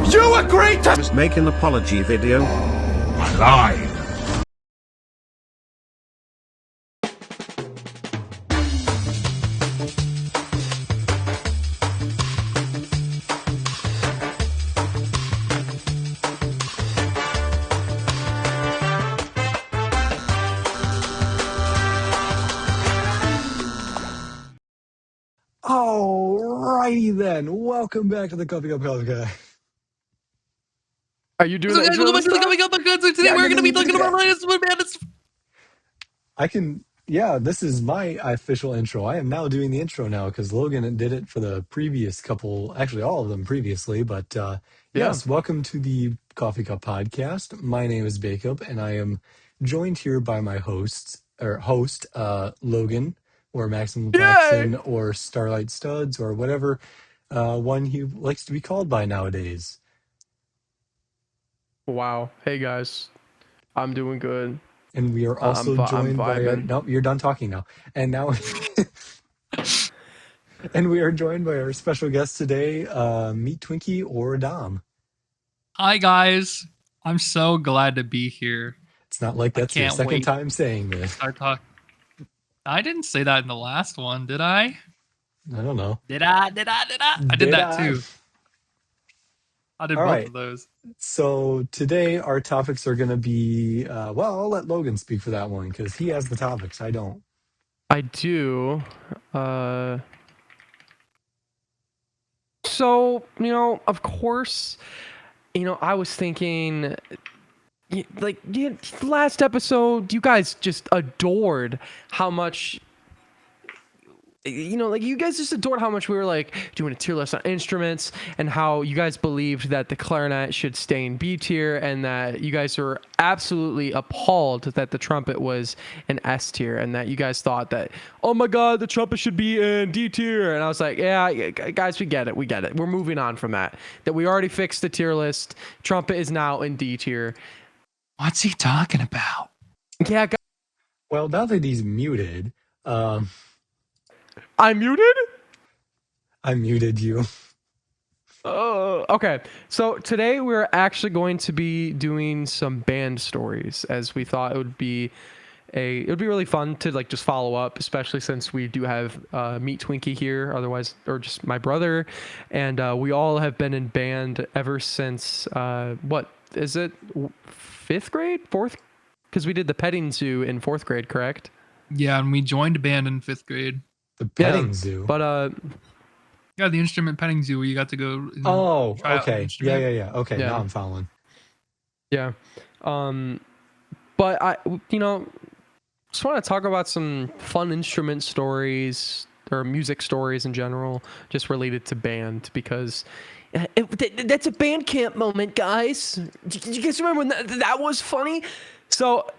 You agreed to... Just make an apology video. I lied. Alrighty then, welcome back to the Coffee Cup Podcast. Are you doing the intro this time? Coming up on Today Yeah, we're going to be talking about Linus One Man. This is my official intro. I am now doing the intro now because Logan did it for the previous couple, actually all of them previously. But yes, welcome to the Coffee Cup Podcast. My name is Jacob, and I am joined here by my host, Logan, or Maximum Jackson, or Starlight Studs, or whatever one he likes to be called by nowadays. Wow. Hey guys, I'm doing good. And we are also joined by nope, you're done talking now. And now and we are joined by our special guest today, Meet Twinkie or Dom. Hi guys, I'm so glad to be here. It's not like that's your second time saying this. Start talk. I didn't say that in the last one, did I? I don't know. Did I? I did that too. I did both of those. So today our topics are going to be, I'll let Logan speak for that one because he has the topics. I don't. I do. So, of course, I was thinking, last episode, you guys just adored how much... you guys just adored how much we were doing a tier list on instruments, and how you guys believed that the clarinet should stay in B tier, and that you guys were absolutely appalled that the trumpet was an S tier, and that you guys thought that, oh my god, the trumpet should be in D tier. And I was like, yeah, guys, we get it. We're moving on from that we already fixed the tier list. Trumpet is now in D tier. What's he talking about? Yeah. Well, now that he's muted, I'm muted? I muted you. Okay. So today we're actually going to be doing some band stories, as we thought it would be really fun to just follow up, especially since we do have Meet Twinkie here, or just my brother, and we all have been in band ever since what is it, 5th grade, 4th? Because we did the petting zoo in 4th grade, correct? Yeah, and we joined a band in 5th grade. The petting zoo. But yeah, the instrument petting zoo where you got to go. Try okay. Yeah. Okay, now I'm following. Yeah. But I, just want to talk about some fun instrument stories or music stories in general, just related to band, because that's a band camp moment, guys. Do you guys remember when that was funny? So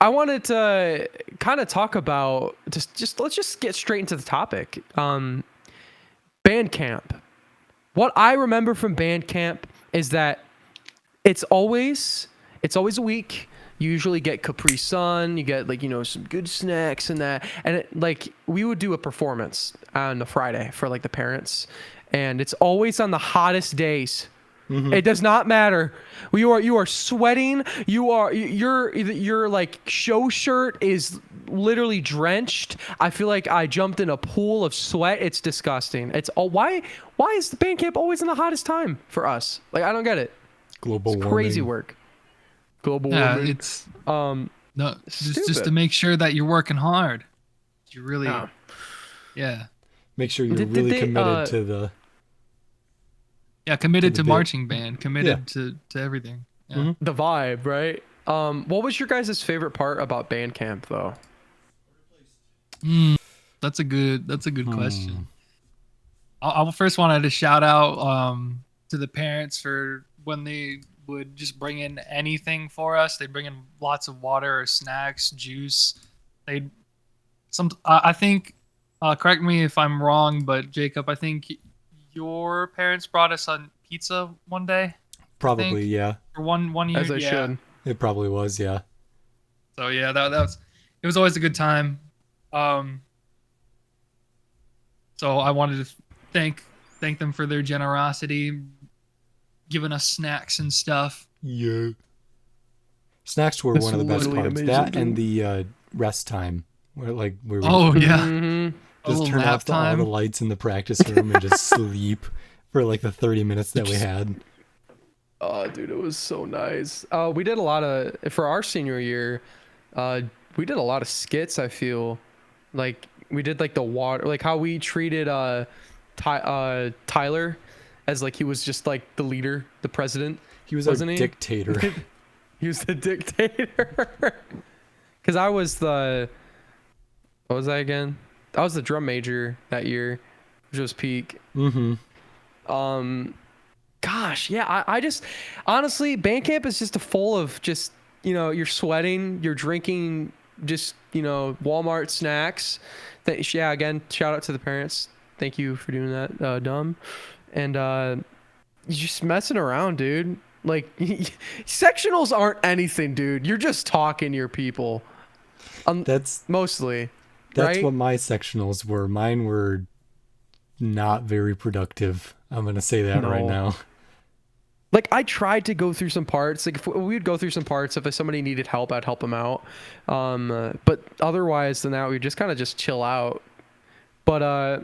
I wanted to kind of talk about let's just get straight into the topic. Band camp. What I remember from band camp is that it's always a week. You usually get Capri Sun, you get some good snacks and that, and we would do a performance on the Friday for the parents, and it's always on the hottest days. Mm-hmm. It does not matter. You are sweating. Your show shirt is literally drenched. I feel like I jumped in a pool of sweat. It's disgusting. It's all why is the band camp always in the hottest time for us? I don't get it. Global warming. Crazy work. Global warming. Yeah, it's no, just to make sure that you're working hard. You really, yeah. Make sure you're really committed to the. Yeah, committed to marching band, committed to everything. Yeah. Mm-hmm. The vibe, right? What was your guys' favorite part about band camp, though? That's a good question. I first wanted to shout out to the parents for when they would just bring in anything for us. They'd bring in lots of water or snacks, juice. I think, correct me if I'm wrong, but Jacob, I think your parents brought us on pizza one day. Probably, yeah. For one year, as I should. It probably was, yeah. So yeah, it was always a good time. So I wanted to thank them for their generosity, giving us snacks and stuff. Yeah. Snacks were That's one of the best literally parts. amazing, That and the rest time, where we would Oh yeah, Mhm. a just little turn nap off all time. the lights in the practice room and just sleep for like the 30 minutes that we had. Oh, dude, it was so nice. We did a lot of for our senior year. We did a lot of skits. I feel like we did like the water, like how we treated Tyler as like he was just like the leader, the president. He was our Wasn't he? dictator. He was the dictator. Because I was the, what was I again? I was the drum major that year, which was peak. Mm-hmm. Gosh, yeah, I just honestly, band camp is just full of just, you're sweating, you're drinking just, Walmart snacks. That, yeah, again, shout out to the parents. Thank you for doing that, dumb. And you're just messing around, dude. Like, sectionals aren't anything, dude. You're just talking to your people. That's Mostly, That's right? what my sectionals were. Mine were not very productive. I'm going to say that right No. now. Like, I tried to go through some parts. Like, if we would go through some parts. If somebody needed help, I'd help them out. But otherwise than that, we just kind of just chill out. But I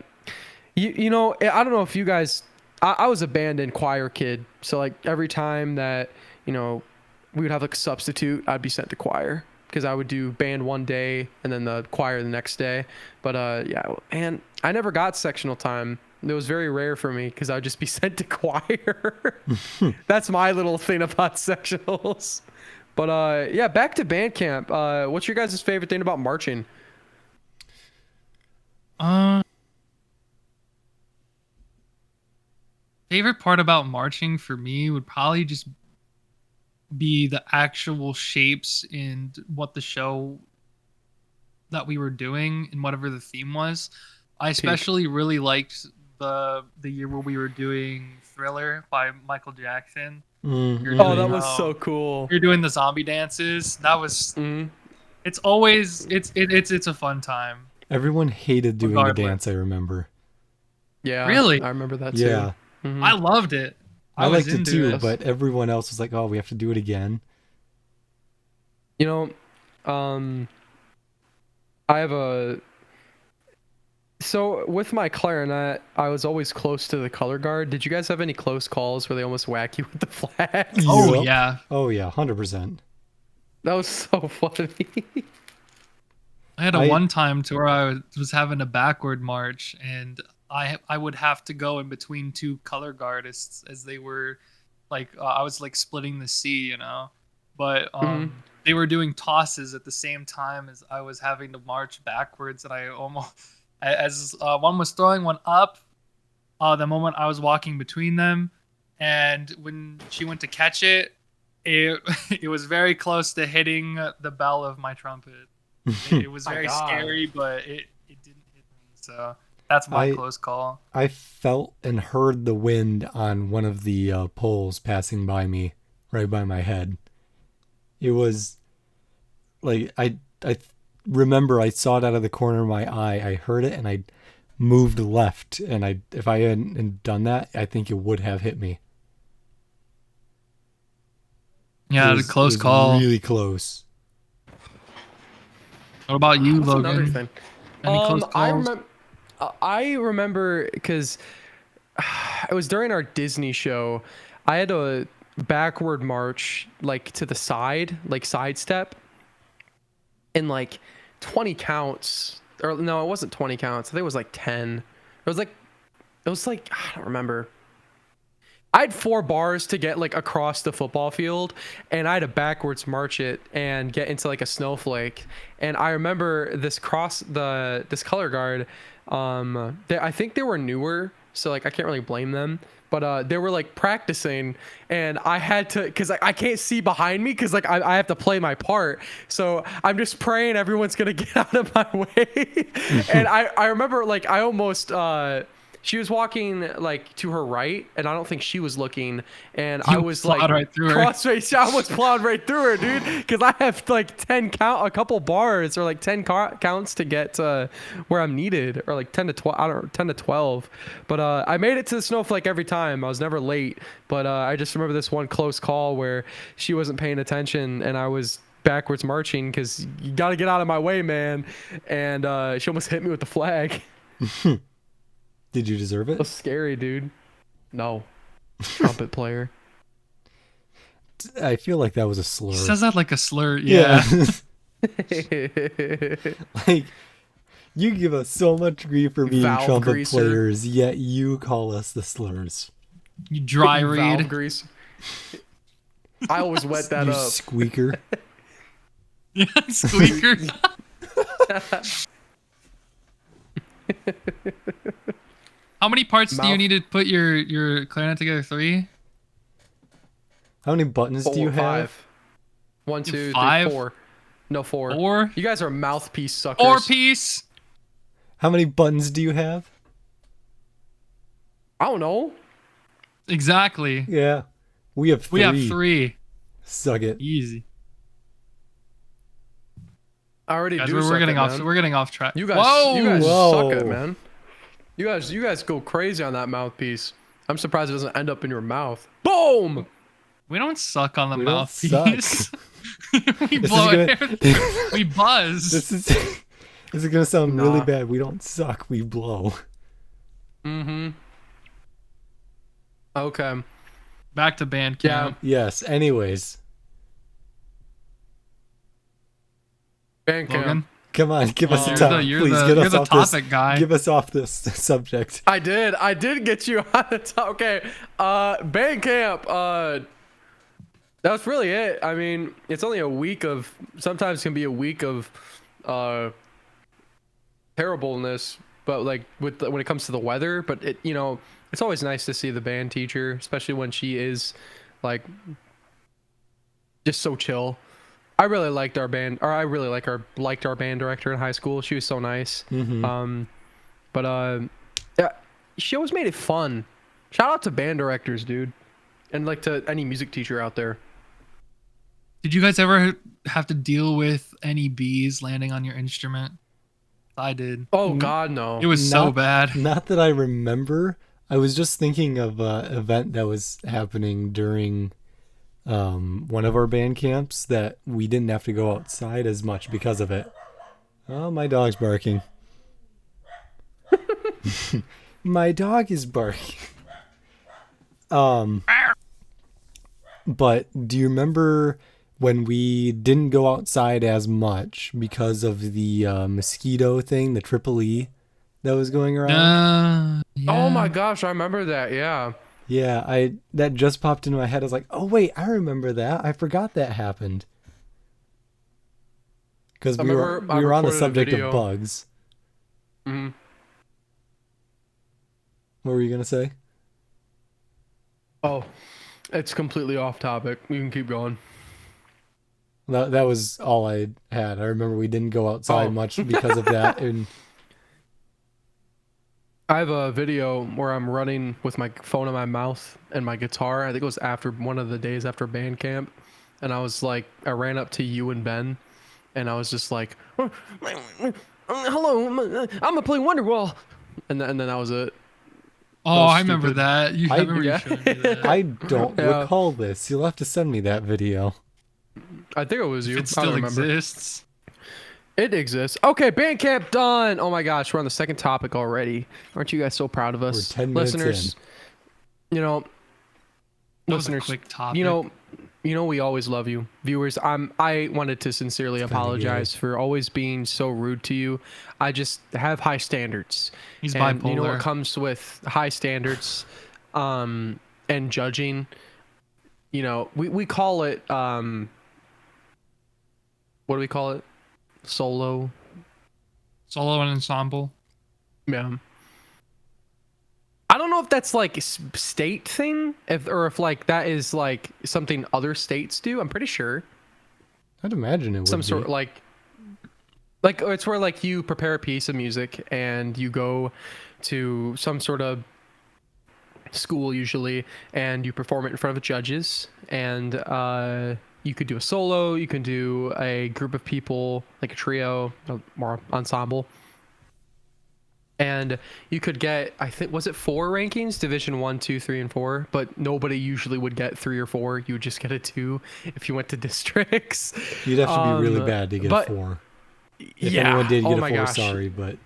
don't know if you guys. I was a band and choir kid, so like every time that we would have like a substitute, I'd be sent to choir because I would do band one day and then the choir the next day. But yeah, and I never got sectional time. It was very rare for me because I would just be sent to choir. That's my little thing about sectionals. But yeah, back to band camp. What's your guys' favorite thing about marching? Favorite part about marching for me would probably just be the actual shapes and what the show that we were doing and whatever the theme was. I especially really liked the year where we were doing Thriller by Michael Jackson. Mm-hmm. Oh, that was so cool. You're doing the zombie dances. That was it's always it's a fun time. Everyone hated doing the Regardless. dance, I remember. Yeah, Really? I remember that too. Yeah. Mhm. I loved it. I was liked it into too, but everyone else was like, oh, we have to do it again. I have so with my clarinet, I was always close to the color guard. Did you guys have any close calls where they almost whack you with the flag? Oh Yup. yeah. Oh, yeah, 100%. That was so funny. I had a one time to where I was having a backward march, and I would have to go in between two color guardists as they were like I was like splitting the sea, but they were doing tosses at the same time as I was having to march backwards, and I almost as one was throwing one up, the moment I was walking between them, and when she went to catch it, it was very close to hitting the bell of my trumpet. It was very scary, but it didn't hit me. So that's my close call. I felt and heard the wind on one of the poles passing by me, right by my head. It was like I remember I saw it out of the corner of my eye. I heard it and I moved left, and if I hadn't done that, I think it would have hit me. Yeah, the close call. Really close. What about you, That's Logan? another thing. Any close calls? I remember because it was during our Disney show. I had a backward march like to the side, like sidestep, and like 20 counts. Or no, it wasn't 20 counts. I think it was like 10. It was like I don't remember. I had 4 bars to get like across the football field, and I had to backwards march it and get into like a snowflake. And I remember this color guard. I think they were newer, so like I can't really blame them. But they were like practicing, and I had to, because I can't see behind me because like I have to play my part. So I'm just praying everyone's gonna get out of my way. And I remember like I almost she was walking like to her right, and I don't think she was looking, and You I was like plowed right through her. crossface. I almost plowed right through her, dude, because I have like 10 count, a couple bars or like 10 counts to get where I'm needed, or like 10 to 12, I don't know, 10 to 12. But I made it to the snowflake every time. I was never late, but I just remember this one close call where she wasn't paying attention, and I was backwards marching because you got to get out of my way, man. And she almost hit me with the flag. Did you deserve It it? was scary, dude. No. Trumpet player. I feel like that was a slur. He says that like a slur. Yeah. Like, you give us so much grief for being Valve trumpet greaser. players, yet you call us the slurs. You dry Valve read. grease. I always wet that You up. squeaker. Yeah, squeaker. How many parts do you Mouth. need to put your clarinet together? 3? How many buttons do you have? 5. 1, 2, 3, 5? 4. No, 4. 4? You guys are mouthpiece suckers. 4-piece? How many buttons do you have? I don't know. Exactly. Yeah. We have 3. We have 3. Suck it. Easy. I already Guys, do. we're suck getting it, off. man. We're getting off track. You guys, Whoa! you guys Whoa. suck it, man. You guys go crazy on that mouthpiece. I'm surprised it doesn't end up in your mouth. Boom! We don't suck on the We don't mouthpiece. we This blow is air. gonna- We buzz. This is gonna sound really Nah. bad. We don't suck. We blow. Mm-hmm. Okay. Back to band Yeah. camp. Yes. Anyways, Band camp. Logan. come on, give us Oh, a topic. you're Please the, get you're us the off topic this. guy. Give us off this subject. I did get you on the top. Okay. Band camp. That's really it. I mean, it's only a week of, sometimes can be a week of terribleness, but like when it comes to the weather, but it, you know, it's always nice to see the band teacher, especially when she is like just so chill. I really liked our band, or I really liked our band director in high school. She was so nice. Mhm. Yeah, she always made it fun. Shout out to band directors, dude, and like to any music teacher out there. Did you guys ever have to deal with any bees landing on your instrument? I did. Oh God, no. It was so Not- bad. Not that I remember. I was just thinking of an event that was happening during one of our band camps that we didn't have to go outside as much because of it. Oh, my dog's barking. My dog is barking. But do you remember when we didn't go outside as much because of the mosquito thing, the triple E that was going around? Yeah. Oh my gosh, I remember that. Yeah. Yeah, that just popped into my head. I was like, "Oh wait, I remember that. I forgot that happened." Because I we were remember I on the recorded a subject video. of bugs. hmm What were you gonna say? Oh, it's completely off topic. You can keep going. That was all I had. I remember we didn't go outside Oh. much because of that. And I have a video where I'm running with my phone in my mouth and my guitar. I think it was after one of the days after band camp, and I was like, I ran up to you and Ben, and I was just like, "Hello, I'm gonna play Wonderwall," and then that was it. Oh, was I remember stupid. that. I remember yeah. you showing me that. I don't Yeah. recall this. You'll have to send me that video. I think it was you. It I still don't remember. exists. It exists. Okay, band camp done. Oh my gosh, we're on the second topic already. Aren't you guys so proud of us, We're 10 minutes listeners? You know, That was a listeners. quick topic. You know, we always love you, viewers. I wanted to sincerely It's kinda apologize for always being so rude to you. I just have high standards. He's And bipolar. you know what comes with high standards, and judging. You know, we call it what do we call it? Solo. Solo and ensemble. Yeah. I don't know if that's like a state thing, or if like that is like something other states do. I'm pretty sure I'd imagine it would some be. sort of like it's where like you prepare a piece of music and you go to some sort of school usually, and you perform it in front of judges, and you could do a solo, you can do a group of people, like a trio, more ensemble, and you could get, I think, was it 4 rankings, division 1, 2, 3, and 4, but nobody usually would get 3 or 4. You would just get a 2 if you went to districts. You'd have to be really bad to get a 4. If anyone did get a 4, gosh. sorry, but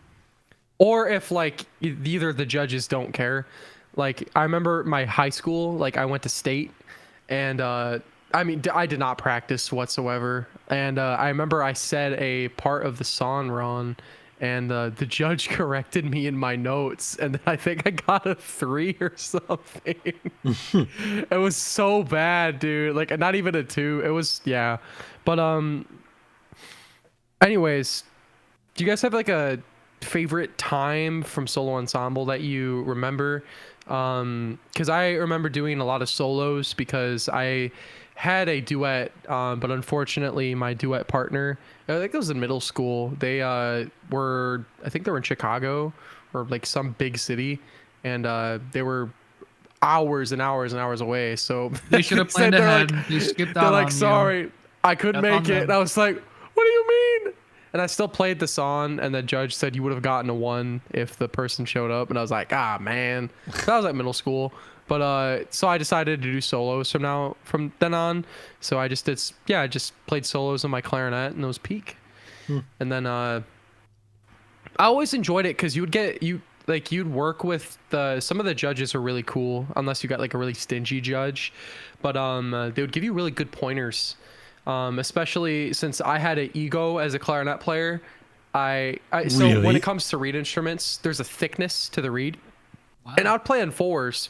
or if like either the judges don't care. Like I remember my high school, like I went to state, and I mean I did not practice whatsoever, and I remember I said a part of the song wrong, and the judge corrected me in my notes, and then I think I got a 3 or something. It was so bad, dude. Like not even a 2. It was, yeah. But anyways, do you guys have like a favorite time from solo ensemble that you remember? Because I remember doing a lot of solos because I had a duet, but unfortunately my duet partner, I think it was in middle school, they were, I think they were in Chicago or like some big city, and they were hours and hours and hours away, so They should have planned ahead. They skipped out. they're like, on sorry, I couldn't That's on make it. them. And I was like, what do you mean? And I still played the song, and the judge said you would have gotten a 1 if the person showed up. And I was like, ah, man. That was like middle school. But so I decided to do solos from then on. So I just did, I just played solos on my clarinet, and it was peak. And then I always enjoyed it because you'd work with some of the judges are really cool, unless you got like a really stingy judge. But they would give you really good pointers. Especially since I had an ego as a clarinet player. So Really? when it comes to reed instruments, there's a thickness to the reed. Wow. And I would play on 4s.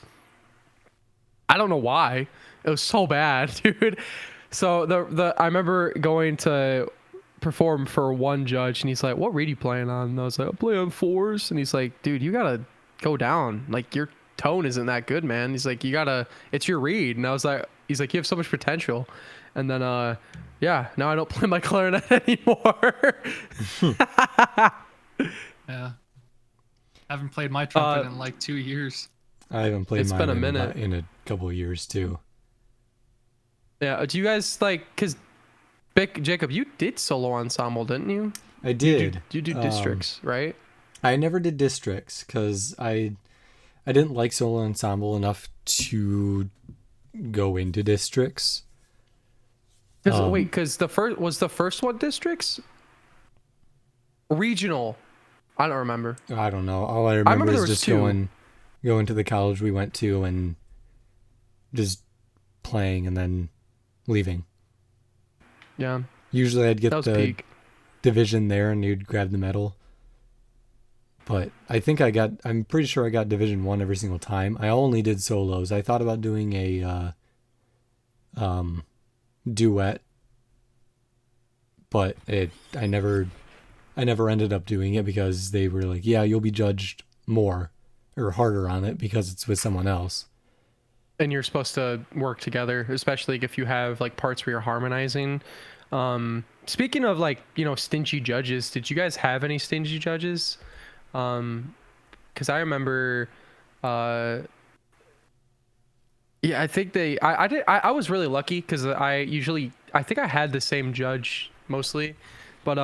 I don't know why. It was so bad, dude. So I remember going to perform for one judge, and he's like, what reed are you playing on? And I was like, I play on 4s. And he's like, dude, you gotta go down. Like, your tone isn't that good, man. He's like, it's your reed. And he's like, you have so much potential. And then, now I don't play my clarinet anymore. Yeah. Haven't played my trumpet in like 2 years. I haven't played It's mine been a minute. in a couple of years too. Yeah. Do you guys because Jacob, you did solo ensemble, didn't you? I did. You do districts, right? I never did districts because I didn't like solo ensemble enough to go into districts. Because the first one districts? Regional. I don't remember. I don't know. All I remember there is was just 2. going to the college we went to and just playing and then leaving. Yeah. Usually I'd get That was the peak. division there and you'd grab the medal. But I think I'm pretty sure I got division 1 every single time. I only did solos. I thought about doing a duet, but I never ended up doing it because they were like, yeah, you'll be judged more or harder on it because it's with someone else. And you're supposed to work together, especially if you have like parts where you're harmonizing. Speaking of like, stingy judges, did you guys have any stingy judges? Because I remember, I think I was really lucky because I think I had the same judge mostly, but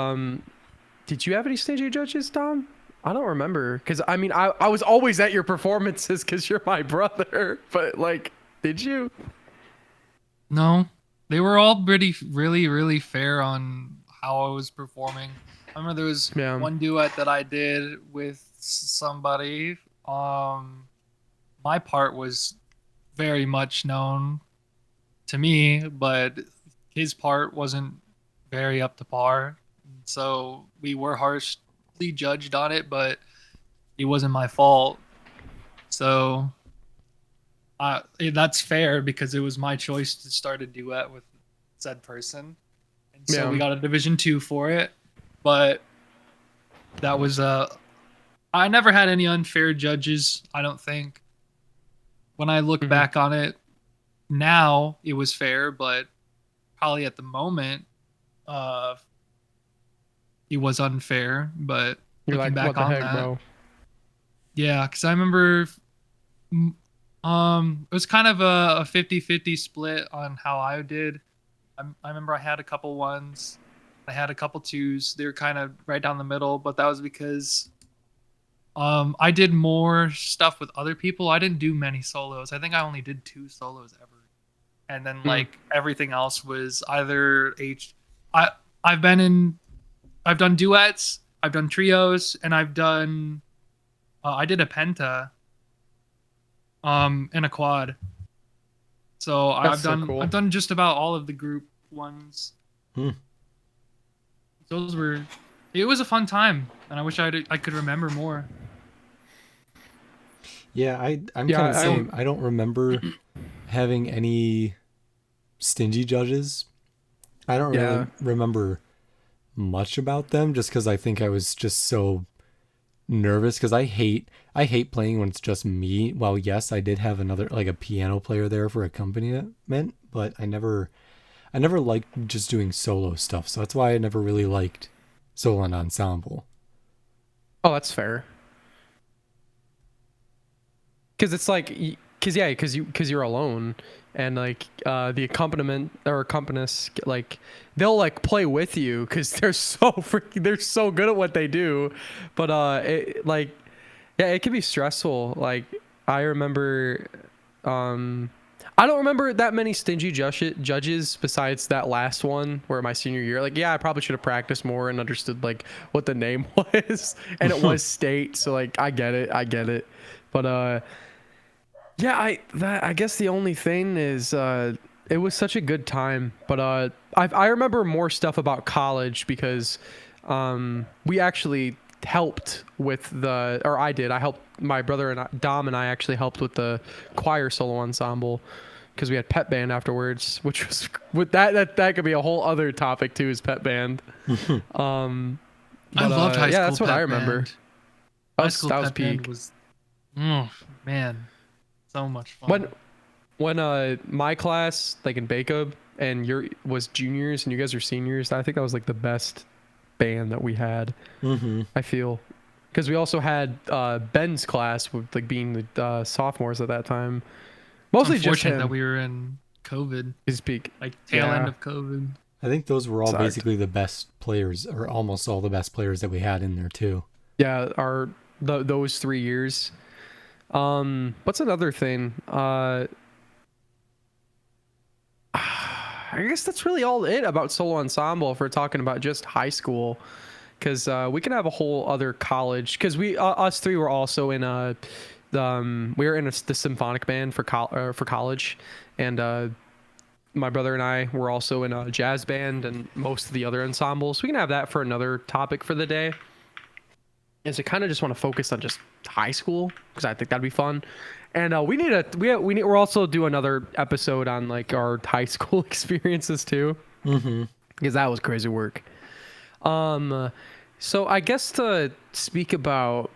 did you have any stingy judges, Tom? I don't remember because I mean I was always at your performances because you're my brother, but like, did you? No, they were all really, really fair on how I was performing. I remember there was one duet that I did with somebody. My part was very much known to me, but his part wasn't very up to par. So we were harshly judged on it, but it wasn't my fault. So that's fair because it was my choice to start a duet with said person. And so we got a Division 2 for it. But that was I never had any unfair judges, I don't think. When I look back on it now, it was fair, but probably at the moment it was unfair, but You're looking like, back what the on heck, that, bro? Yeah, because I remember it was kind of a 50-50 split on how I did. I remember I had a couple ones, I had a couple twos. They were kind of right down the middle, but that was because I did more stuff with other people. I didn't do many solos. I think I only did 2 solos ever. And then like everything else was either I've done duets, I've done trios, and I've done I did a penta in a quad. So I've done just about all of the group ones. It was a fun time, and I wish I could remember more. Yeah, I'm kind of the same. I don't remember having any stingy judges. I don't really remember much about them, just because I think I was just so nervous, because I hate playing when it's just me. Well, yes, I did have another, like, a piano player there for accompaniment, but I never liked just doing solo stuff. So that's why I never really liked solo and ensemble. Oh, that's fair. Because it's like, because you're alone, and like the accompaniment or accompanist, like they'll like play with you because they're so good at what they do, but it can be stressful. Like I remember, I don't remember that many stingy judges besides that last one where my senior year. Like, yeah, I probably should have practiced more and understood like what the name was, and it was state. So like, I get it. But yeah, I guess the only thing is it was such a good time. But I remember more stuff about college because we actually helped with I helped my brother and Dom and I actually helped with the choir solo ensemble because we had pep band afterwards, which was with that could be a whole other topic too, is pep band. I loved high school. Yeah, that's what I remember. Band. High school that was pep peak. band was, man, so much fun. When my class, like in Bacob, and was juniors and you guys are seniors, I think that was like the best band that we had. I feel, because we also had Ben's class with like being the sophomores at that time. Mostly it's just him. That we were in COVID. His peak, like tail end of COVID. I think those were all basically the best players, or almost all the best players that we had in there too. Yeah, those 3 years. What's another thing? I guess that's really all it about solo ensemble if we're talking about just high school, because we can have a whole other college, because us three were also in we were in the symphonic band for college, and my brother and I were also in a jazz band and most of the other ensembles. We can have that for another topic for the day. Is I kind of just want to focus on just high school because I think that'd be fun. And we're also do another episode on like our high school experiences too, because that was crazy work. So I guess to speak about,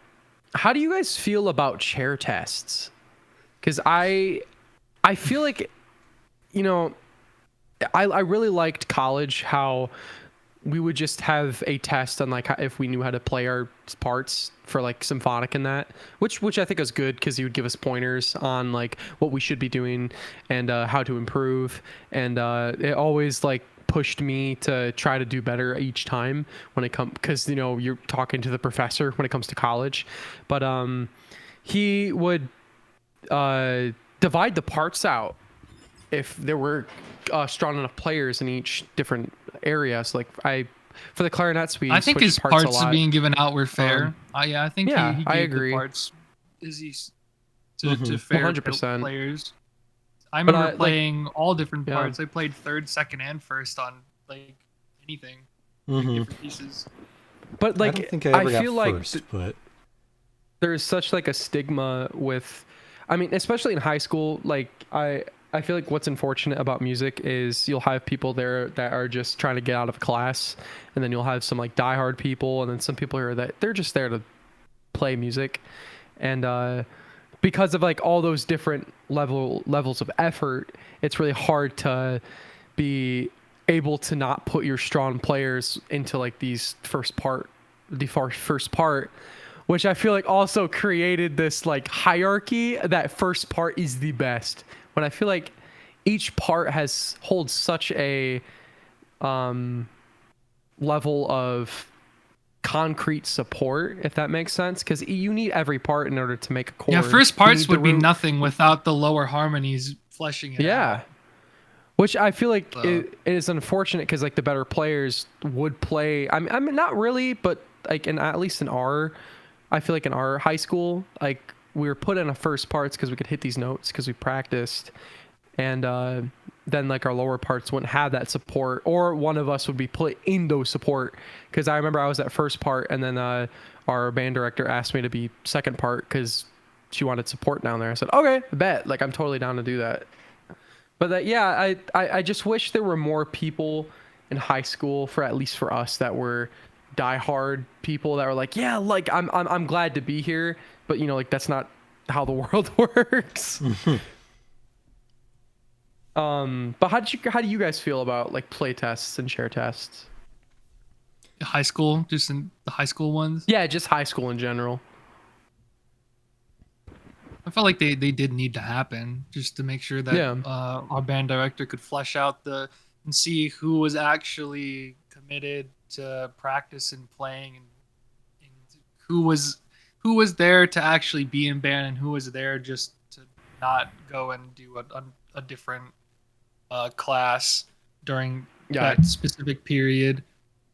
how do you guys feel about chair tests? Because I feel like, I really liked college, how we would just have a test on like if we knew how to play our parts for like symphonic and that, which I think is good because he would give us pointers on like what we should be doing and how to improve, and it always like pushed me to try to do better each time when it comes, because you're talking to the professor when it comes to college. But he would divide the parts out if there were strong enough players in each different area. So like for the clarinets, I think his parts being given out were fair. Yeah, I think he gave I agree. The parts to fair 100% players. I remember playing all different parts. I played third, second, and first on like anything, like different pieces. But like, I don't think I ever feel got like first, but there's such like a stigma with, I mean, especially in high school. Like I feel like what's unfortunate about music is you'll have people there that are just trying to get out of class, and then you'll have some like diehard people, and then some people here that they're just there to play music, and because of like all those different levels of effort, it's really hard to be able to not put your strong players into like the first part, which I feel like also created this like hierarchy that first part is the best. When I feel like each part holds such a level of concrete support, if that makes sense, because you need every part in order to make a chord. Yeah, first You parts need the would be root. nothing without the lower harmonies fleshing it Yeah. out. Which I feel like So- it is unfortunate because like the better players would play. I mean, not really, but like at least in I feel like in our high school, like we were put in a first parts because we could hit these notes because we practiced, and then like our lower parts wouldn't have that support, or one of us would be put in those support. Because I remember I was at first part, and then our band director asked me to be second part because she wanted support down there. I said, okay, bet. Like I'm totally down to do that. But yeah, I just wish there were more people in high school, for at least for us, that were diehard people that were like, yeah, like I'm glad to be here, but like that's not how the world works. But how do you guys feel about like play tests and share tests? High school, just in the high school ones. Yeah, just high school in general. I felt like they did need to happen just to make sure that Yeah. Our band director could flesh out and see who was actually committed to practice and playing, and who was there to actually be in band and who was there just to not go and do a different class during that specific period.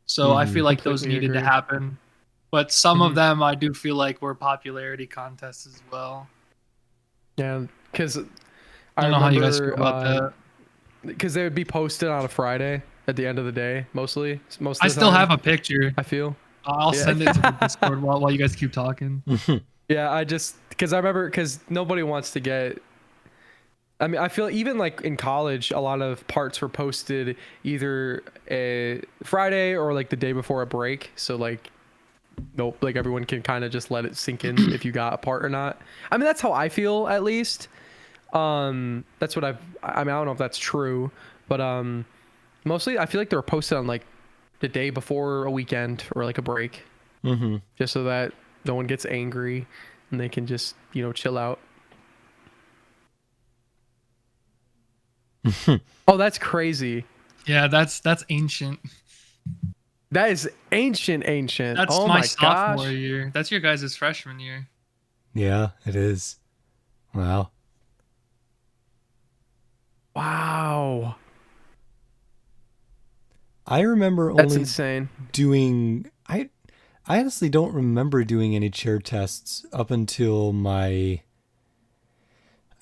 So I feel like those Completely needed to agree. happen. But some of them I do feel like were popularity contests as well. Yeah, because I don't know how you guys feel about that. Because they would be posted on a Friday at the end of the day, mostly. Most of I the still time, have a picture. I feel. I'll Yeah. send it to the Discord while you guys keep talking. Yeah, because I remember, because nobody wants to get. I mean, I feel even like in college, a lot of parts were posted either a Friday or like the day before a break. So like, nope, like everyone can kind of just let it sink in if you got a part or not. I mean, that's how I feel, at least. That's what I mean, I don't know if that's true, but mostly I feel like they were posted on like the day before a weekend or like a break, just so that no one gets angry and they can just chill out. Oh, that's crazy. Yeah, that's ancient. That is ancient. That's Oh my my sophomore gosh. year. That's your guys' freshman year. Yeah, it is. Wow. Wow. I remember That's only insane. doing I honestly don't remember doing any chair tests up until I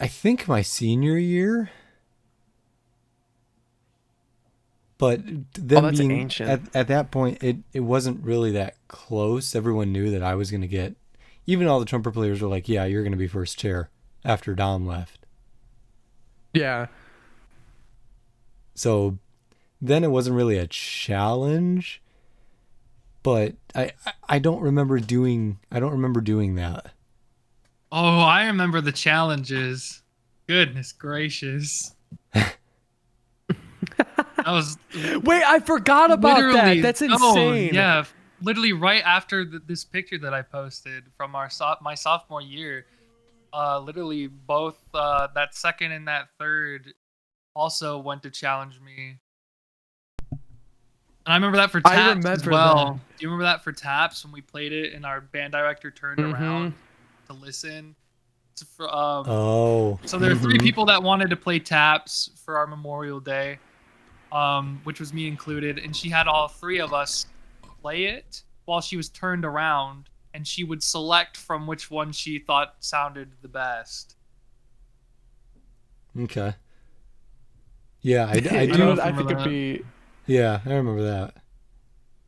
think my senior year. But then that's being ancient. at that point, it wasn't really that close. Everyone knew that I was going to get, even all the trumpet players were like, yeah, you're going to be first chair after Dom left. Yeah. So then it wasn't really a challenge, but I don't remember doing that. Oh, I remember the challenges. Goodness gracious. That was Wait, I forgot about that. literally- That's oh, insane. yeah, literally right after this picture that I posted from my sophomore year. Literally both that second and that third also went to challenge me. And I remember that for I Taps as remember well. that. Do you remember that for Taps when we played it and our band director turned around to listen? Oh. So there are three people that wanted to play Taps for our Memorial Day, which was me included, and she had all three of us play it while she was turned around, and she would select from which one she thought sounded the best. Okay. Yeah, I I do. I think remember it'd that. be. Yeah, I remember that.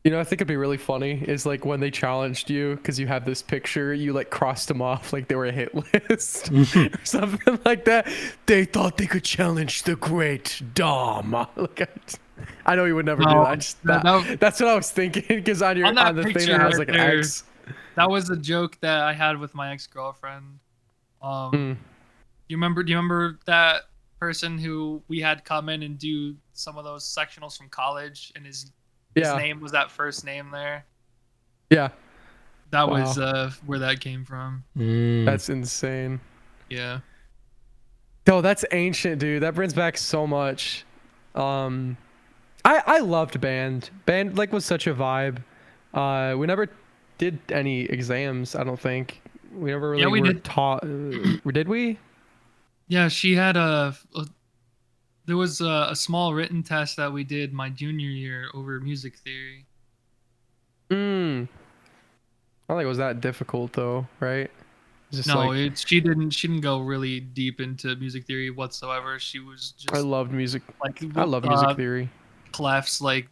I think it'd be really funny is like when they challenged you because you have this picture, you like crossed them off like they were a hit list or something like that. They thought they could challenge the great Dom. Like, I know you would never do No, that. I just, that- that's what I was thinking because on that the thing picture that has right like an there. X. That was a joke that I had with my ex-girlfriend. Do you remember that person who we had come in and do some of those sectionals from college, and his name was that first name there? Yeah. That Wow. was where that came from. That's insane. Yeah. Oh, that's ancient, dude. That brings back so much. I loved band. Band like was such a vibe. We never did any exams. I don't think we never really we were did. taught. Did we? Yeah, she had there was a small written test that we did my junior year over music theory. I don't think it was that difficult though, right? Just No, like, she didn't go really deep into music theory whatsoever. She was I just love music. like I love music theory. clefs, like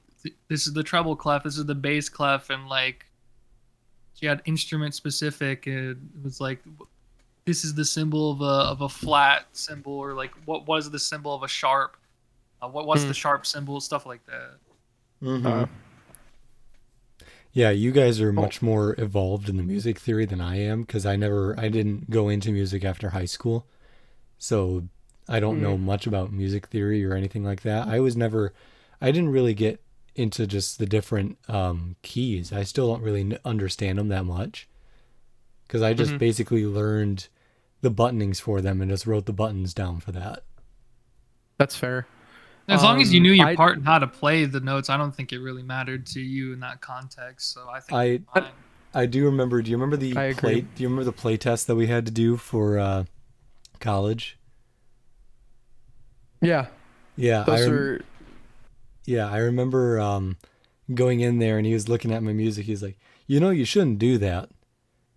this is the treble clef, this is the bass clef, and like she had instrument specific. It was like this is the symbol of a flat symbol, or like what was the symbol of a sharp? What's the sharp symbol? Stuff like that. Mm-hmm. Yeah, you guys are much more evolved in the music theory than I am, because I didn't go into music after high school, so I don't know much about music theory or anything like that. I didn't really get into just the different keys. I still don't really understand them that much, because I just basically learned the buttonings for them and just wrote the buttons down for that. That's fair. As long as you knew your part and how to play the notes, I don't think it really mattered to you in that context. So I think it's fine. I do remember. Do you remember the play? Do you remember the play test that we had to do for college? Yeah. Yeah. I remember going in there, and he was looking at my music. He's like, you shouldn't do that,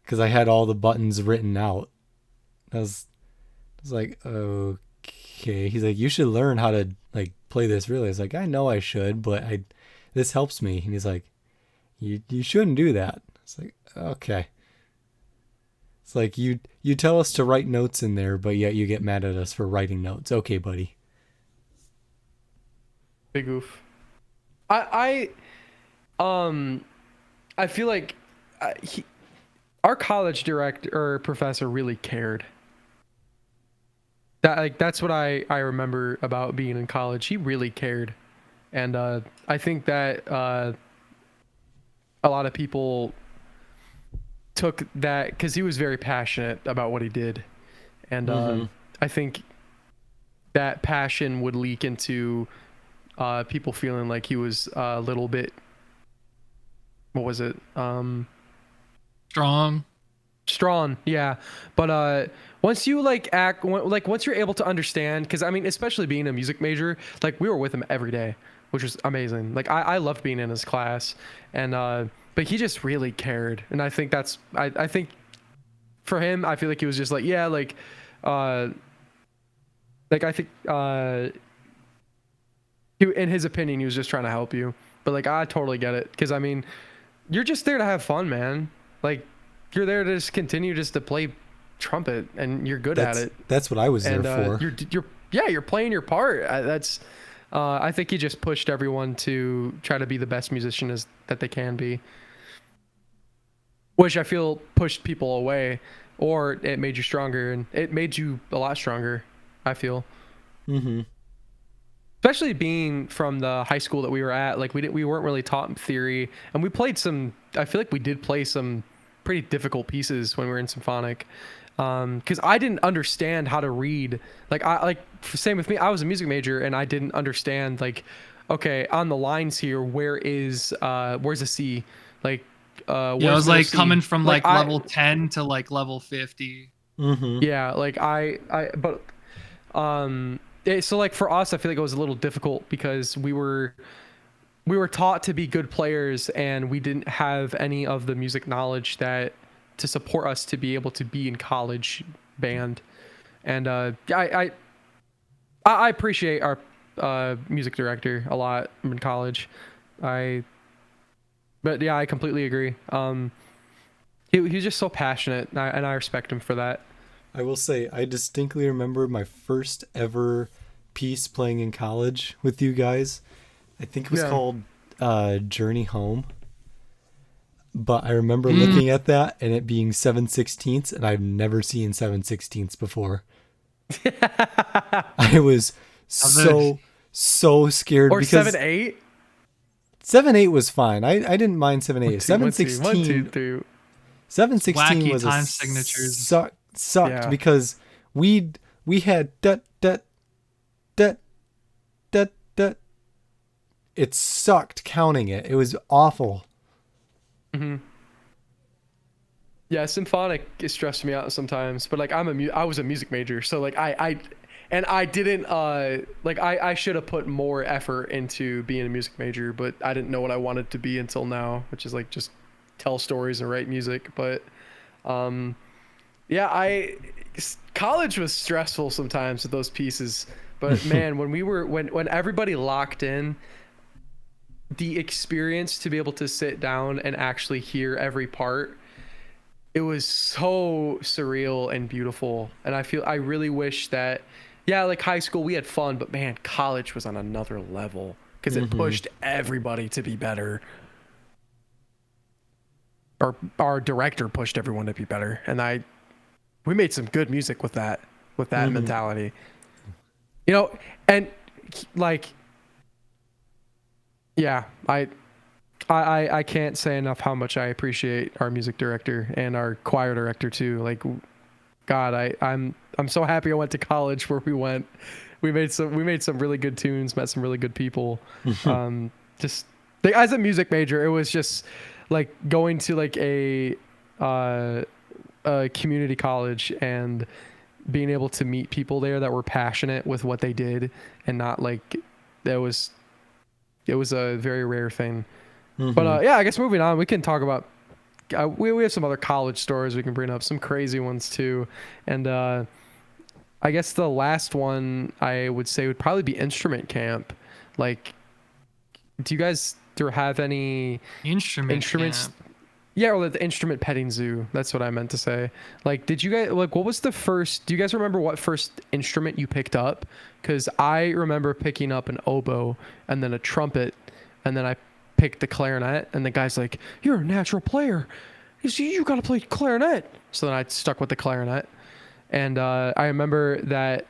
because I had all the buttons written out. I was like, okay. He's like, you should learn how to like play this really. I was like, I know I should, but this helps me. And he's like, you shouldn't do that. It's like, okay. It's like you tell us to write notes in there, but yet you get mad at us for writing notes. Okay, buddy. Big oof. I feel like our college director or professor really cared. That's what I remember about being in college. He really cared, and I think that a lot of people took that because he was very passionate about what he did, and I think that passion would leak into people feeling like he was a little bit, what was it? Strong, yeah. But once you once you're able to understand, because I mean, especially being a music major, like we were with him every day, which was amazing. Like I loved being in his class, and but he just really cared, and I think I think for him, I feel like he was just like, yeah, I think in his opinion, he was just trying to help you. But like I totally get it, because I mean, you're just there to have fun, man. Like you're there to just continue just to play trumpet, and you're good at it. That's what I was there for. You're playing your part. I think he just pushed everyone to try to be the best musician that they can be, which I feel pushed people away, or it made you stronger, and it made you a lot stronger, I feel. Especially being from the high school that we were at, like we weren't really taught theory, and we played I feel like we did play some pretty difficult pieces when we were in symphonic, because I didn't understand how to read. Same with me. I was a music major, and I didn't understand, like, okay, on the lines here, where's a C? Like, it was like C? Coming from like level 10 to like level 50. Yeah, like so like for us, I feel like it was a little difficult because we were taught to be good players, and we didn't have any of the music knowledge to support us to be able to be in college band. And I appreciate our music director a lot in college. But yeah, I completely agree. He's just so passionate, and I respect him for that. I will say, I distinctly remember my first ever piece playing in college with you guys. I think it was called Journey Home. But I remember looking at that and it being 7/16, and I've never seen 7/16 before. I was so scared. Or 7/8? 7/8 was fine. I didn't mind 7/8. 7/16. 1, 2, 3. 716 wacky was time signatures. sucked Yeah. because we had dut dut dut dut dut. It sucked counting it. It was awful. Yeah, symphonic it stressed me out sometimes, but like I was a music major, so like I didn't like I should have put more effort into being a music major, but I didn't know what I wanted to be until now, which is like just tell stories and write music. But yeah, college was stressful sometimes with those pieces, but man, when everybody locked in, the experience to be able to sit down and actually hear every part, it was so surreal and beautiful. And I really wish that, yeah, like high school we had fun, but man, college was on another level because it pushed everybody to be better. Our director pushed everyone to be better, and we made some good music with that mentality, you know. And like, yeah, I can't say enough how much I appreciate our music director and our choir director too. Like, God, I'm so happy I went to college where we went. We made some really good tunes, met some really good people. Just like, as a music major, it was just like going to like a community college and being able to meet people there that were passionate with what they did, and not like it was a very rare thing. But yeah, I guess moving on, we can talk about we have some other college stories we can bring up, some crazy ones too. And I guess the last one I would say would probably be instrument camp. Like, do you guys have any instruments? Camp. Yeah, or the instrument petting zoo. That's what I meant to say. Like, did you guys, like, what was the first, do you guys remember what first instrument you picked up? Because I remember picking up an oboe and then a trumpet, and then I picked the clarinet, and the guy's like, "You're a natural player. You got to play clarinet." So then I stuck with the clarinet. And I remember that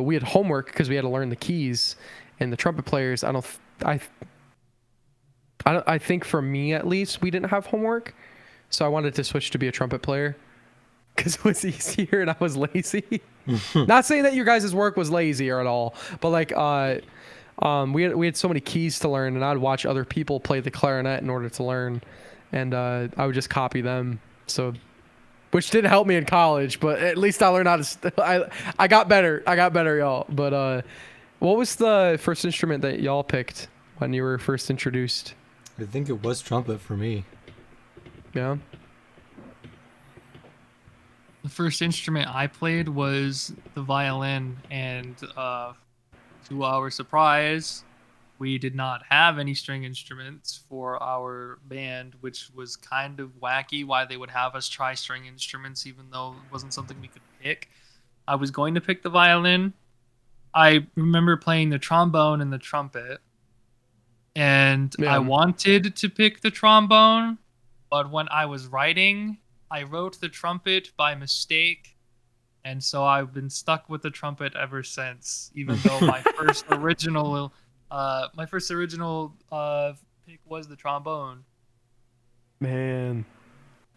we had homework because we had to learn the keys, and the trumpet players, I think for me at least, we didn't have homework, so I wanted to switch to be a trumpet player because it was easier and I was lazy. Not saying that your guys' work was lazier at all, but like we had so many keys to learn, and I'd watch other people play the clarinet in order to learn, and I would just copy them. So, which didn't help me in college, but at least I learned how to. I got better. Y'all. But what was the first instrument that y'all picked when you were first introduced? I think it was trumpet for me. Yeah. The first instrument I played was the violin, and to our surprise, we did not have any string instruments for our band, which was kind of wacky why they would have us try string instruments even though it wasn't something we could pick. I was going to pick the violin. I remember playing the trombone and the trumpet, and I wanted to pick the trombone, but when I was writing, I wrote the trumpet by mistake, and so I've been stuck with the trumpet ever since, even though my first original pick was the trombone. Man,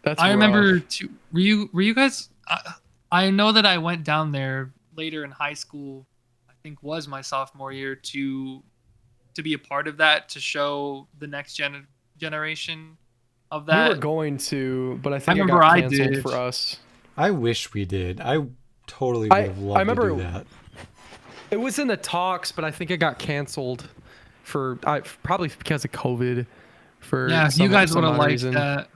that's I rough. remember were you guys I know that I went down there later in high school, I think was my sophomore year, to be a part of that, to show the next generation of that. We were going to, but I think I it remember got I canceled did. for us. I wish we did. I totally would have loved to do that. It was in the talks, but I think it got canceled for probably because of COVID. Yeah, you guys would have liked that.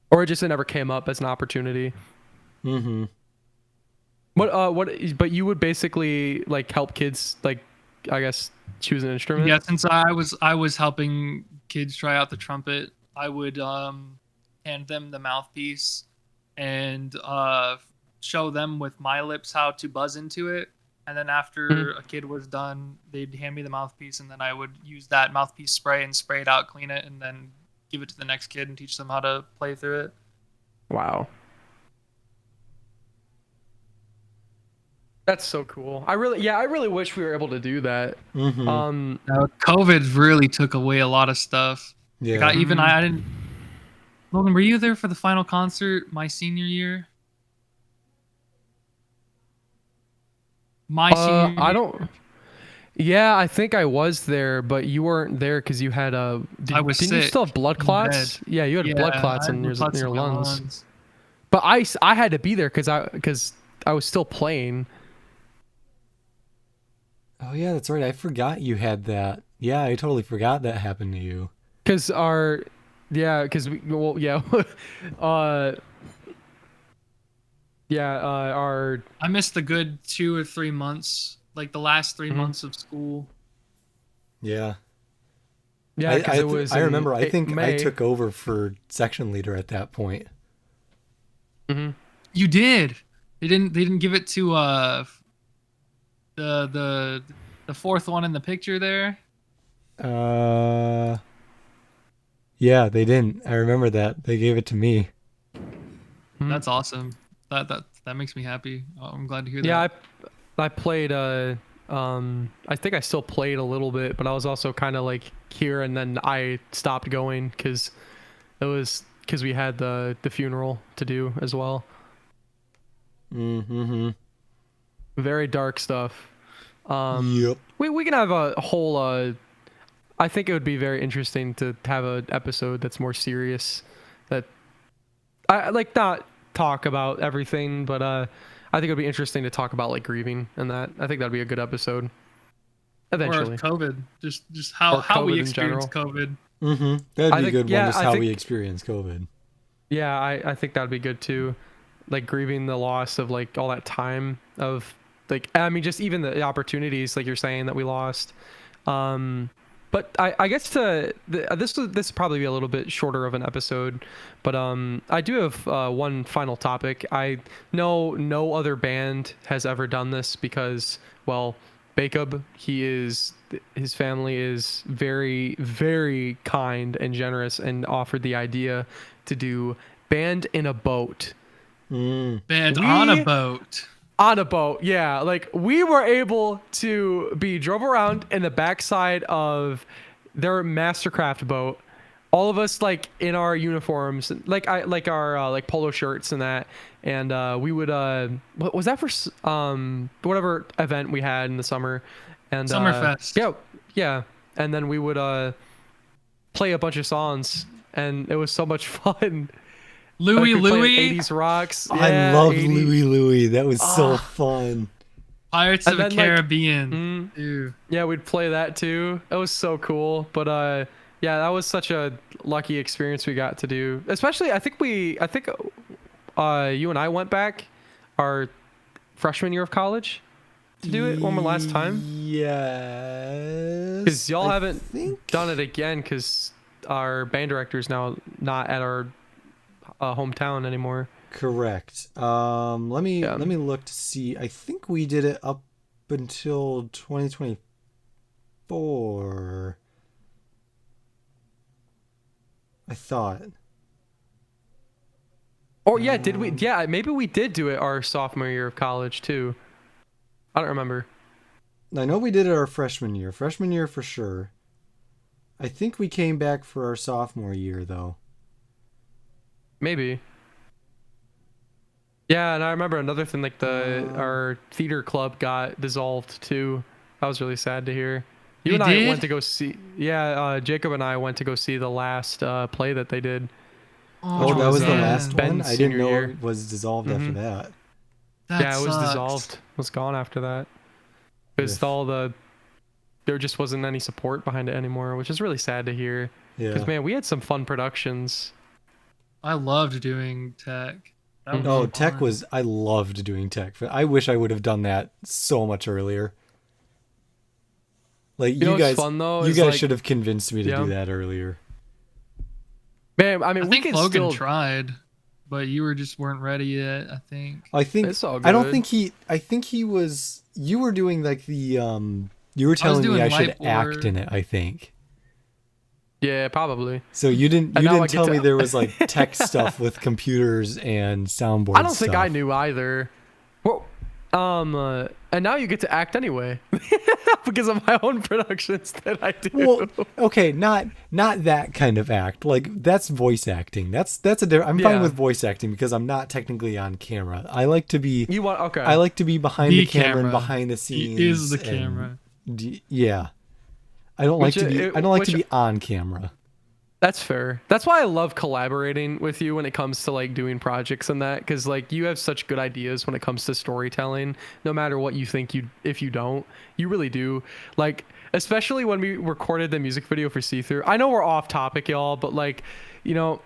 Or it just never came up as an opportunity. Mm-hmm. But you would basically like help kids, like, I guess, choose an instrument? Yeah, since I was helping kids try out the trumpet, I would hand them the mouthpiece and show them with my lips how to buzz into it. And then after a kid was done, they'd hand me the mouthpiece, and then I would use that mouthpiece spray and spray it out, clean it, and then give it to the next kid and teach them how to play through it. Wow. That's so cool. I really wish we were able to do that. COVID really took away a lot of stuff. Yeah. Like I Logan, were you there for the final concert my senior year? My senior I year? don't. Yeah, I think I was there, but you weren't there because you had I was didn't you sick still have blood in clots? bed. Yeah, you had blood Yeah, clots I had in blood your clots in my lungs. lungs. But I had to be there because I was still playing. Oh yeah, that's right. I forgot you had that. Yeah, I totally forgot that happened to you. Because well, yeah, uh, our I missed a good 2 or 3 months, like the last 3 months of school. Yeah. yeah, because it was. I in remember. I think I May. took over for section leader at that point. You did. They didn't give it to the fourth one in the picture there. Yeah, they didn't. I remember that. They gave it to me. That's awesome. That makes me happy. Oh, I'm glad to hear that. Yeah, I played. I think I still played a little bit, but I was also kind of like here, and then I stopped going because we had the funeral to do as well. Mm-hmm. Very dark stuff. Yep. We can have a whole. I think it would be very interesting to have an episode that's more serious. That I like not talk about everything, but I think it'd be interesting to talk about like grieving and that. I think that'd be a good episode. Eventually. Or COVID, just how we COVID in experience COVID. Mm-hmm. That'd I be a think- good yeah, one. Just I how think- we experience COVID. Yeah, I think that'd be good too. Like grieving the loss of like all that time of like, I mean, just even the opportunities like you're saying that we lost. But I guess this will probably be a little bit shorter of an episode, but I do have one final topic. I know no other band has ever done this because, well, Jacob, his family is very, very kind and generous and offered the idea to do Band in a Boat. Band on a boat. On a boat, yeah. Like we were able to be drove around in the backside of their Mastercraft boat. All of us like in our uniforms, like our like polo shirts and that. And we would what was that for whatever event we had in the summer? And Summerfest. Yeah. And then we would play a bunch of songs, and it was so much fun. Louie Like, we played Louie, 80s rocks. I Yeah, love 80s. Louie Louie. That was so fun. Pirates And of the then, like, Caribbean. Ew. Yeah, we'd play that too. That was so cool. But yeah, that was such a lucky experience we got to do. Especially, I think you and I went back our freshman year of college to do it one more last time. Yes. Because y'all I haven't think- done it again because our band director is now not at our hometown anymore. Correct. Let me look to see. I think we did it up until 2024. I thought. Or yeah, did we? Yeah, maybe we did do it our sophomore year of college too. I don't remember. I know we did it our freshman year. Freshman year for sure. I think we came back for our sophomore year though. Maybe. Yeah, and I remember another thing, like our theater club got dissolved too. That was really sad to hear. You They and I did? went to go see. Yeah, Jacob and I went to go see the last play that they did. Oh, that was the man. last one? Ben's I didn't senior know year. it was dissolved after that. That Yeah, it was sucks. dissolved. It was gone after that. Because there just wasn't any support behind it anymore, which is really sad to hear. Because Yeah. man, we had some fun productions. I loved doing tech. That was Oh, fun. tech was, I loved doing tech. I wish I would have done that so much earlier. Like You know you what's guys, fun, though, you is, guys like- should have convinced me to Yeah. do that earlier. Man, I mean, I we think can Logan still. tried, but you weren't ready yet. I think. I think It's all I don't good. think he. I think he was. You were doing like the. You were telling me doing I should light act board. in it. I think. Yeah, probably. So you didn't. And You now I didn't get tell to- me there was like tech stuff with computers and soundboard. I don't think I stuff. knew either. Well, and now you get to act anyway. because of my own productions that I do. Well, okay, not that kind of act. Like that's voice acting. That's a different. I'm fine Yeah. with voice acting because I'm not technically on camera. I like to be. You want okay? I like to be behind the camera and camera. behind the scenes. He is the and camera. yeah, I don't like Which to be. it- I don't like to which- be on camera. That's fair. That's why I love collaborating with you when it comes to like doing projects and that, because like you have such good ideas when it comes to storytelling. No matter what you think if you don't, you really do. Like especially when we recorded the music video for See Through. I know we're off topic, y'all, but like, we kind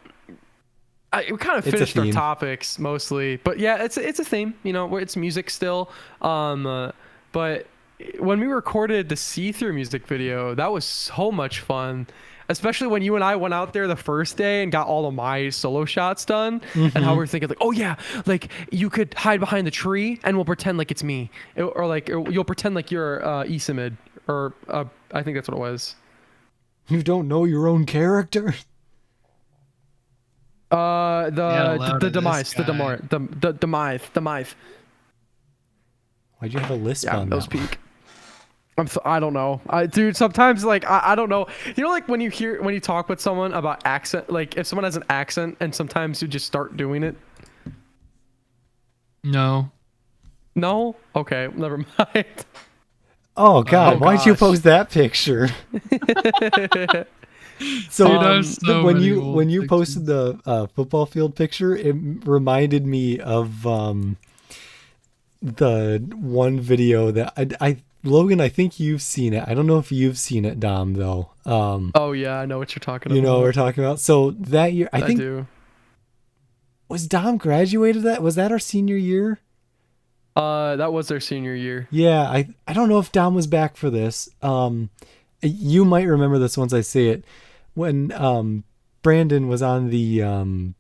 of It's a finished our theme. topics mostly. But yeah, it's a theme. Where it's music still. But when we recorded the See Through music video, that was so much fun. Especially when you and I went out there the first day and got all of my solo shots done, and how we were thinking like, oh yeah, like you could hide behind the tree and we'll pretend like it's me, or you'll pretend like you're Isamid, or I think that's what it was. You don't know your own character. The demise, this guy. the demise. Why'd you have a lisp Yeah, on that was that one? peak. I don't know. Dude, sometimes like I don't know. Like when you talk with someone about accent, like if someone has an accent and sometimes you just start doing it. No. No? Okay, never mind. Oh God! Oh, Why'd you gosh. post that picture? So Dude, I have so when many you old when you pictures. posted the football field picture, it reminded me of the one video that I Logan. I think you've seen it. I don't know if you've seen it, Dom. Though. Oh yeah, I know what you're talking about. You know what we're talking about. So that year, I think do. was Dom graduated. Was that our senior year? That was their senior year. Yeah, I don't know if Dom was back for this. You might remember this once I say it. When Brandon was on the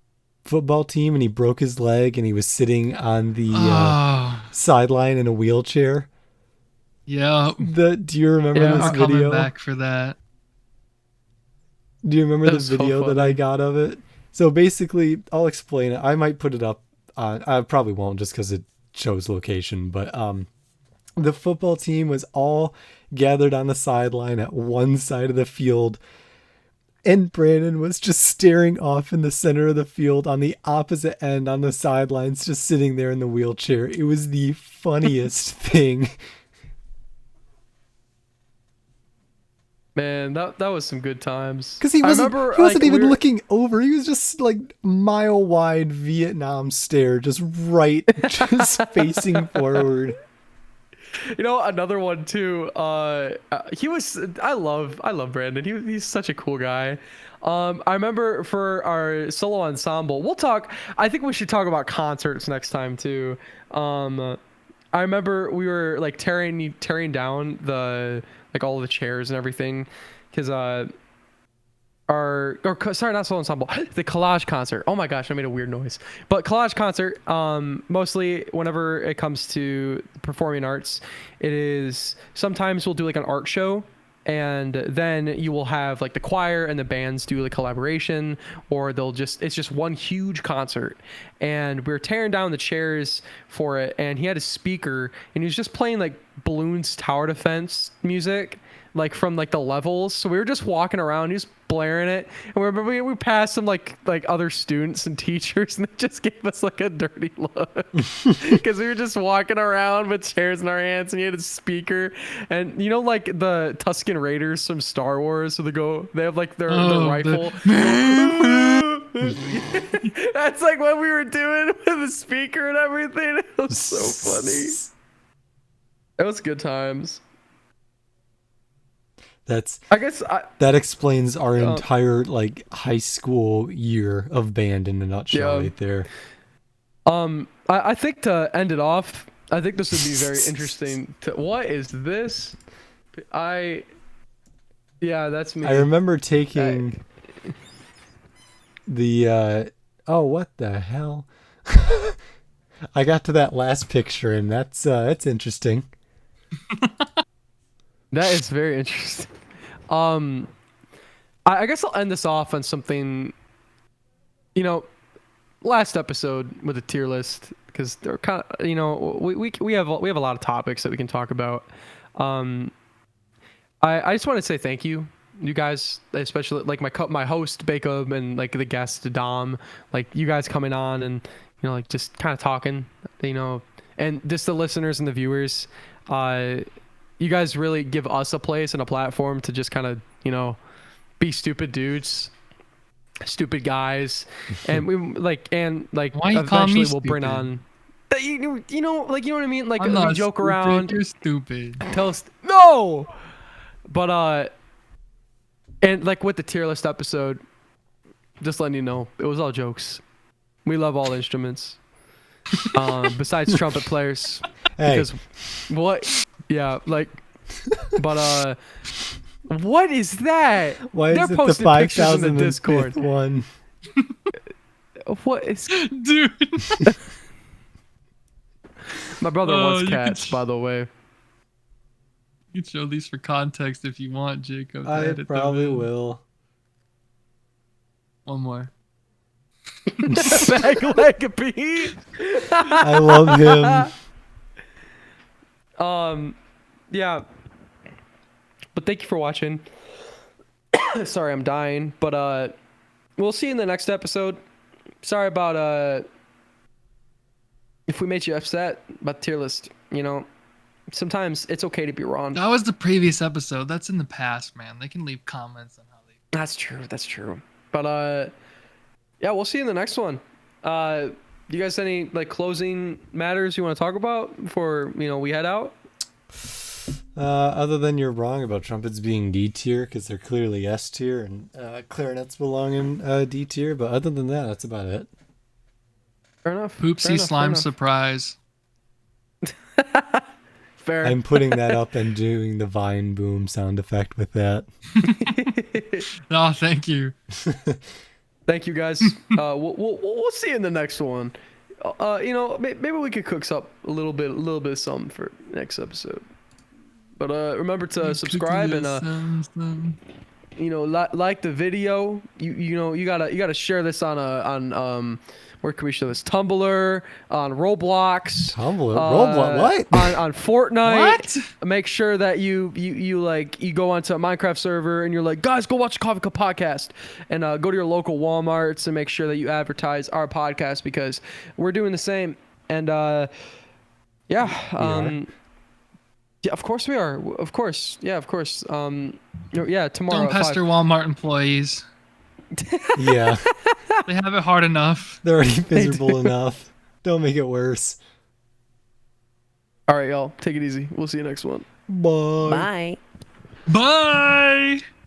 football team and he broke his leg and he was sitting on the Oh, sideline in a wheelchair. yeah. Do you remember Yeah, this I'm coming video? back for that. Do you remember That the was so video that funny. I got of it? So basically, I'll explain it. I might put it up on. I probably won't just because it shows location. But the football team was all gathered on the sideline at one side of the field, and Brandon was just staring off in the center of the field on the opposite end on the sidelines, just sitting there in the wheelchair. It was the funniest thing. Man, that was some good times. Because he I wasn't, remember, he wasn't like, even we were- looking over. He was just like mile wide Vietnam stare, just right, just facing forward. Another one too. He was. I love Brandon. He's such a cool guy. I remember for our solo ensemble, we'll talk. I think we should talk about concerts next time too. I remember we were like tearing down all the chairs and everything, because sorry, not solo ensemble, the collage concert. Oh my gosh, I made a weird noise. But collage concert, mostly whenever it comes to performing arts, it is sometimes we'll do like an art show, and then you will have like the choir and the bands do the collaboration, or it's just one huge concert. And we were tearing down the chairs for it, and he had a speaker and he was just playing like Balloons Tower Defense music, like from like the levels. So we were just walking around, he was blaring it, and we passed some like other students and teachers, and they just gave us like a dirty look because we were just walking around with chairs in our hands, and he had a speaker, and like the Tusken Raiders from Star Wars, so they have like their rifle. That's like what we were doing with the speaker and everything. It was so funny. It was good times. I guess That explains our entire like high school year of band in a nutshell, Yeah. right there. I think to end it off, I think this would be very interesting. What is this? Yeah, that's me. I remember taking the oh, what the hell? I got to that last picture, and that's interesting. That is very interesting. I guess I'll end this off on something. Last episode with a tier list, because they're kind of we have a lot of topics that we can talk about. I just want to say thank you, you guys, especially like my host Jacob and like the guest Dom, like you guys coming on and like just kind of talking, and just the listeners and the viewers. You guys really give us a place and a platform to just kind of be stupid dudes, stupid guys, and we Why you call me eventually we'll bring stupid? on. You know what I mean? Like I'm we not joke stupid, around. You're stupid. No, but and like with the tier list episode, just letting you know, it was all jokes. We love all instruments, besides trumpet players. Hey, Because what? Yeah, like, but what is that? why They're is it the posting pictures in the 5,005th Discord. one? What is? Dude. My brother Oh, wants you could cats, by the way. You can show these for context if you want, Jacob. to I edit them probably in. will. One more. Back leg Pete. I love him. Yeah. But thank you for watching. Sorry, I'm dying. But we'll see you in the next episode. Sorry about if we made you upset about the tier list. Sometimes it's okay to be wrong. That was the previous episode. That's in the past, man. They can leave comments on how they. That's true. But yeah, we'll see you in the next one. You guys any like closing matters you want to talk about before we head out? Other than you're wrong about trumpets being D tier because they're clearly S tier and clarinets belong in D tier, but other than that, that's about it. Fair enough. Poopsie slime surprise. Fair. I'm putting that up and doing the Vine boom sound effect with that. Oh, thank you. Thank you guys. We'll see you in the next one. Maybe we could cook up a little bit of something for next episode. But remember to subscribe and like the video. You gotta share this on where can we show this? Tumblr, on Roblox. Tumblr? Roblox? What? On Fortnite. What? Make sure that you go onto a Minecraft server and you're like, guys, go watch the Coffee Cup podcast, and go to your local Walmarts and make sure that you advertise our podcast because we're doing the same. And yeah, of course we are. Of course, yeah, of course. Yeah, tomorrow. Don't at 5. pester Walmart employees. Yeah, They have it hard enough. they're already miserable enough. Don't make it worse. All right, y'all. Take it easy. We'll see you next one. Bye. Bye. Bye.